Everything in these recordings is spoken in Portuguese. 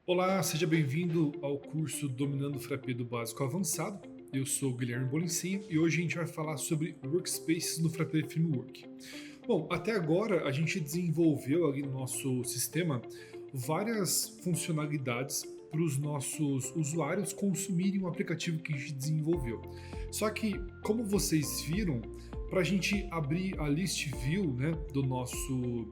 Olá, seja bem-vindo ao curso Dominando o Frappé do Básico ao Avançado. Eu sou o Guilherme Bolincinho e hoje a gente vai falar sobre Workspaces no Frappé Framework. Bom, até agora a gente desenvolveu ali no nosso sistema várias funcionalidades para os nossos usuários consumirem o aplicativo que a gente desenvolveu. Só que, como vocês viram, para a gente abrir a list view, né, do nosso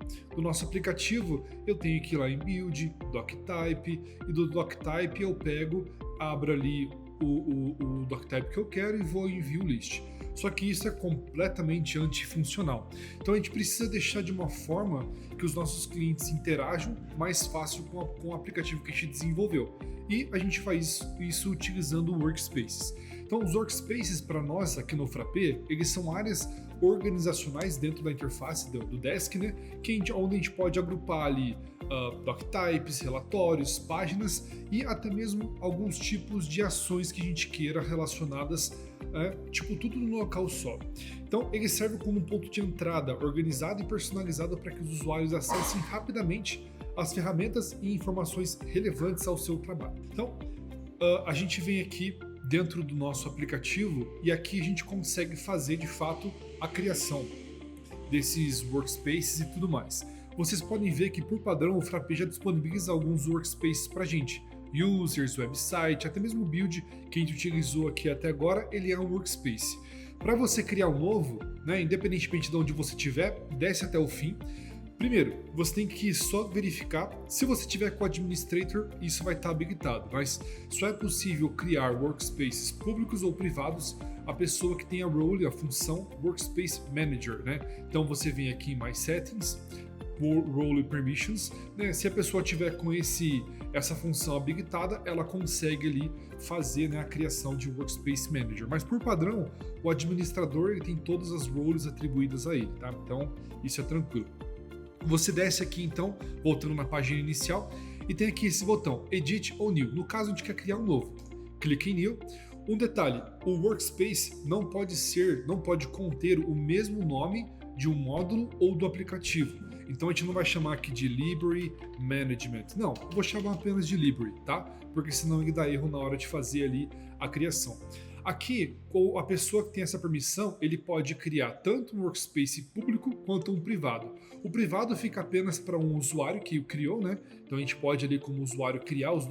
aplicativo, eu tenho que ir lá em Build, Doctype, e do Doctype eu pego, abro ali o Doctype que eu quero e vou em View List. Só que isso é completamente antifuncional. Então a gente precisa deixar de uma forma que os nossos clientes interajam mais fácil com o aplicativo que a gente desenvolveu. E a gente faz isso utilizando Workspaces. Então os Workspaces para nós aqui no Frappé, eles são áreas organizacionais dentro da interface do Desk, né? Onde a gente pode agrupar ali doctypes, relatórios, páginas e até mesmo alguns tipos de ações que a gente queira relacionadas, tipo tudo num local só. Então ele serve como um ponto de entrada organizado e personalizado para que os usuários acessem rapidamente as ferramentas e informações relevantes ao seu trabalho. Então a gente vem aqui dentro do nosso aplicativo e aqui a gente consegue fazer de fato a criação desses workspaces e tudo mais. Vocês podem ver que por padrão o Frappé já disponibiliza alguns workspaces para a gente. Users, website, até mesmo o build que a gente utilizou aqui até agora, ele é um workspace. Para você criar um novo, né, independentemente de onde você estiver, desce até o fim. Primeiro, você tem que só verificar se você tiver com o Administrator, isso vai estar habilitado, mas só é possível criar workspaces públicos ou privados a pessoa que tem a role, a função Workspace Manager, né? Então você vem aqui em Mais Settings, por Role Permissions, né? Se a pessoa tiver com essa função habilitada, ela consegue ali fazer, né, a criação de Workspace Manager. Mas por padrão, o administrador ele tem todas as roles atribuídas a ele, tá? Então isso é tranquilo. Você desce aqui então, voltando na página inicial, e tem aqui esse botão Edit ou New. No caso, a gente quer criar um novo. Clique em New. Um detalhe, o Workspace não pode conter o mesmo nome de um módulo ou do aplicativo. Então a gente não vai chamar aqui de Library Management. Não, eu vou chamar apenas de Library, tá? Porque senão ele dá erro na hora de fazer ali a criação. Aqui, a pessoa que tem essa permissão, ele pode criar tanto um workspace público quanto um privado. O privado fica apenas para um usuário que o criou, né? Então a gente pode ali como usuário criar as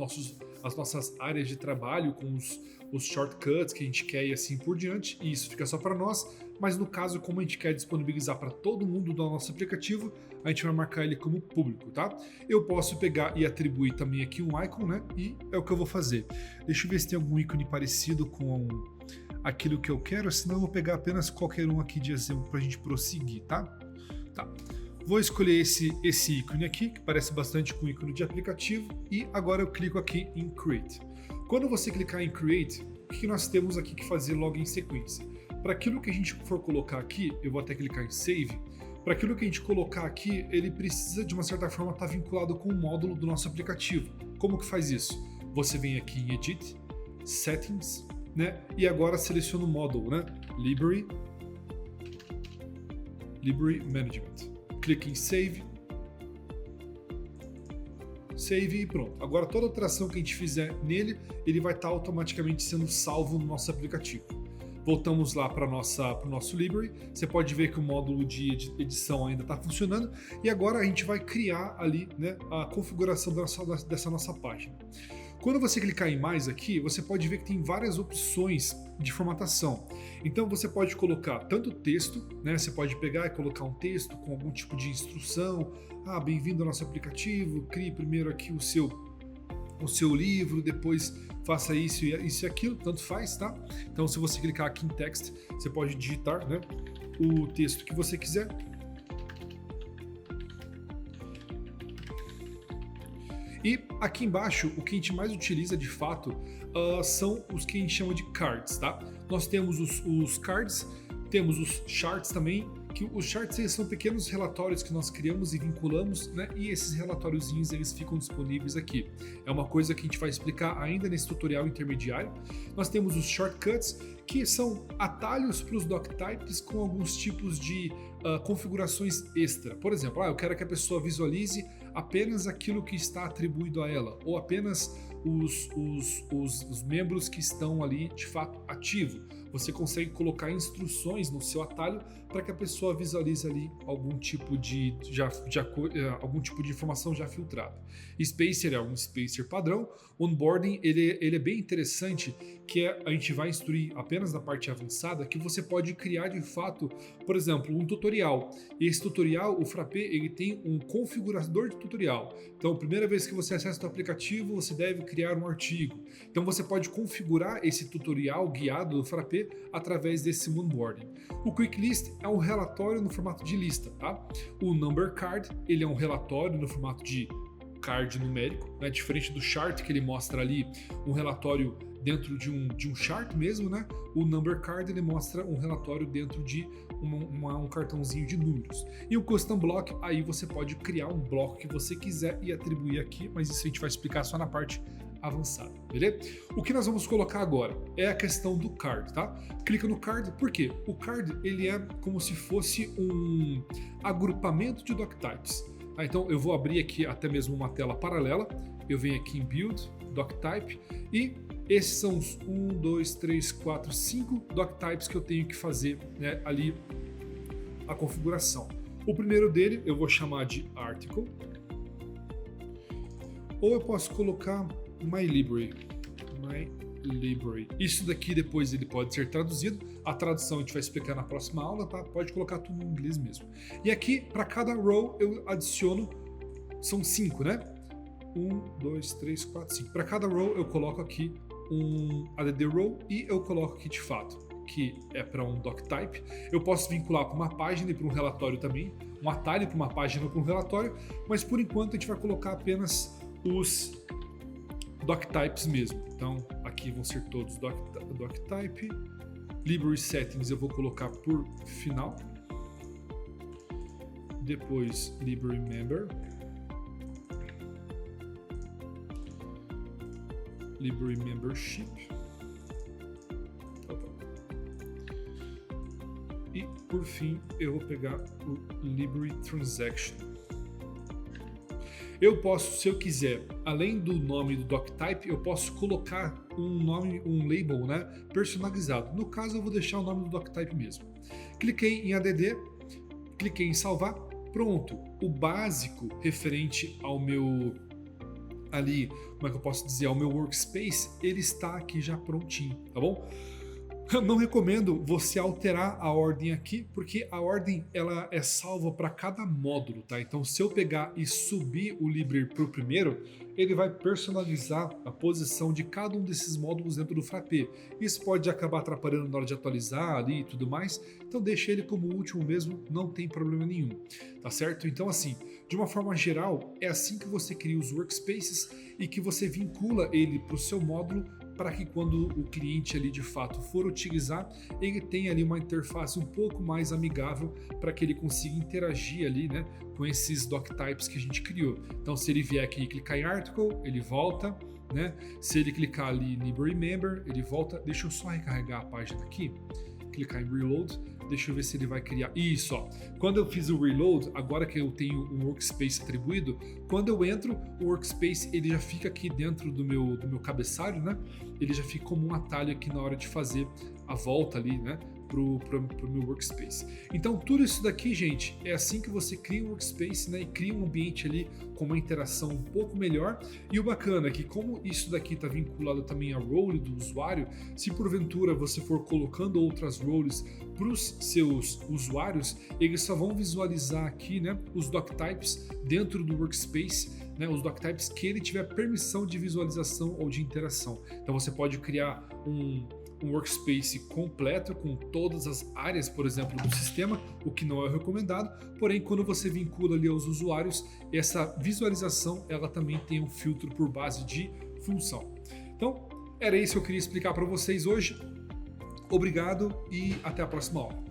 nossas áreas de trabalho com os shortcuts que a gente quer e assim por diante, e isso fica só para nós, mas no caso, como a gente quer disponibilizar para todo mundo do nosso aplicativo, a gente vai marcar ele como público, tá? Eu posso pegar e atribuir também aqui um icon, né? E é o que eu vou fazer. Deixa eu ver se tem algum ícone parecido com aquilo que eu quero, senão eu vou pegar apenas qualquer um aqui de exemplo para a gente prosseguir, tá? Tá. Vou escolher esse ícone aqui, que parece bastante com o ícone de aplicativo, e agora eu clico aqui em Create. Quando você clicar em Create, o que nós temos aqui que fazer logo em sequência? Para aquilo que a gente for colocar aqui, eu vou até clicar em Save. Para aquilo que a gente colocar aqui, ele precisa de uma certa forma estar vinculado com o módulo do nosso aplicativo. Como que faz isso? Você vem aqui em Edit, Settings, né? E agora seleciona o módulo, né? Library Management. Clique em Save. Save e pronto. Agora toda alteração que a gente fizer nele, ele vai estar automaticamente sendo salvo no nosso aplicativo. Voltamos lá para o nosso Library. Você pode ver que o módulo de edição ainda está funcionando. E agora a gente vai criar ali, né, a configuração dessa nossa página. Quando você clicar em mais aqui, você pode ver que tem várias opções de formatação. Então você pode colocar tanto texto, né? Você pode pegar e colocar um texto com algum tipo de instrução. Bem-vindo ao nosso aplicativo, crie primeiro aqui o seu livro, depois faça isso e aquilo, tanto faz, tá? Então se você clicar aqui em text, você pode digitar, né, o texto que você quiser. E aqui embaixo, o que a gente mais utiliza de fato são os que a gente chama de cards, tá? Nós temos os cards, temos os charts também, que os charts eles são pequenos relatórios que nós criamos e vinculamos, né? E esses relatóriozinhos eles ficam disponíveis aqui. É uma coisa que a gente vai explicar ainda nesse tutorial intermediário. Nós temos os shortcuts, que são atalhos para os doctypes com alguns tipos de configurações extra. Por exemplo, eu quero que a pessoa visualize apenas aquilo que está atribuído a ela, ou apenas os membros que estão ali de fato ativos. Você consegue colocar instruções no seu atalho para que a pessoa visualize ali algum tipo de informação já filtrada. Spacer é um spacer padrão. Onboarding ele é bem interessante, que a gente vai instruir apenas na parte avançada, que você pode criar de fato, por exemplo, um tutorial. E esse tutorial, o Frappé, ele tem um configurador de tutorial. Então, a primeira vez que você acessa o aplicativo, você deve criar um artigo. Então, você pode configurar esse tutorial guiado do Frappé através desse onboarding. O Quick List é um relatório no formato de lista, tá? O Number Card, ele é um relatório no formato de card numérico, né? Diferente do chart, que ele mostra ali um relatório dentro de um chart mesmo, né? O Number Card, ele mostra um relatório dentro de um cartãozinho de números. E o Custom Block, aí você pode criar um bloco que você quiser e atribuir aqui, mas isso a gente vai explicar só na parte avançada, beleza? O que nós vamos colocar agora é a questão do card, tá? Clica no card, por quê? O card, ele é como se fosse um agrupamento de doctypes. Tá? Então eu vou abrir aqui até mesmo uma tela paralela, eu venho aqui em Build, Doctype, e esses são os 1, 2, 3, 4, 5 doctypes que eu tenho que fazer, né, ali a configuração. O primeiro dele eu vou chamar de Article, ou eu posso colocar My Library. Isso daqui depois ele pode ser traduzido. A tradução a gente vai explicar na próxima aula, tá? Pode colocar tudo em inglês mesmo. E aqui, para cada row, eu adiciono, são 5, né? 1, 2, 3, 4, 5. Para cada row, eu coloco aqui um add row e eu coloco aqui de fato, que é para um doctype. Eu posso vincular para uma página e para um relatório também, um atalho para uma página ou para um relatório, mas por enquanto a gente vai colocar apenas os doctypes mesmo. Então aqui vão ser todos doctype. Library Settings eu vou colocar por final. Depois Library Member. Library Membership. E por fim eu vou pegar o Library Transaction. Eu posso, se eu quiser, além do nome do doctype, eu posso colocar um nome, um label, né, personalizado. No caso, eu vou deixar o nome do doctype mesmo. Cliquei em ADD, cliquei em salvar, pronto. O básico referente ao meu, ali, como é que eu posso dizer, ao meu workspace, ele está aqui já prontinho, tá bom? Eu não recomendo você alterar a ordem aqui, porque a ordem ela é salva para cada módulo, tá? Então, se eu pegar e subir o Library para o primeiro, ele vai personalizar a posição de cada um desses módulos dentro do Frappé. Isso pode acabar atrapalhando na hora de atualizar ali e tudo mais, então deixa ele como último mesmo, não tem problema nenhum, tá certo? Então, assim, de uma forma geral, é assim que você cria os workspaces e que você vincula ele para o seu módulo, para que quando o cliente ali de fato for utilizar, ele tenha ali uma interface um pouco mais amigável para que ele consiga interagir ali, né, com esses doctypes que a gente criou. Então, se ele vier aqui e clicar em Article, ele volta, né? Se ele clicar ali em Library Member, ele volta. Deixa eu só recarregar a página aqui, clicar em Reload. Deixa eu ver se ele vai criar. Isso, ó. Quando eu fiz o reload, agora que eu tenho um workspace atribuído, quando eu entro, o workspace ele já fica aqui dentro do meu cabeçalho, né? Ele já fica como um atalho aqui na hora de fazer a volta ali, né? Pro meu workspace. Então tudo isso daqui, gente, é assim que você cria um workspace, né, e cria um ambiente ali com uma interação um pouco melhor. E o bacana é que como isso daqui está vinculado também à role do usuário, se porventura você for colocando outras roles para os seus usuários, eles só vão visualizar aqui, né, os doctypes dentro do workspace, né, os doctypes que ele tiver permissão de visualização ou de interação. Então você pode criar um workspace completo com todas as áreas, por exemplo, do sistema, o que não é recomendado, porém quando você vincula ali aos usuários, essa visualização ela também tem um filtro por base de função. Então, era isso que eu queria explicar para vocês hoje. Obrigado e até a próxima aula.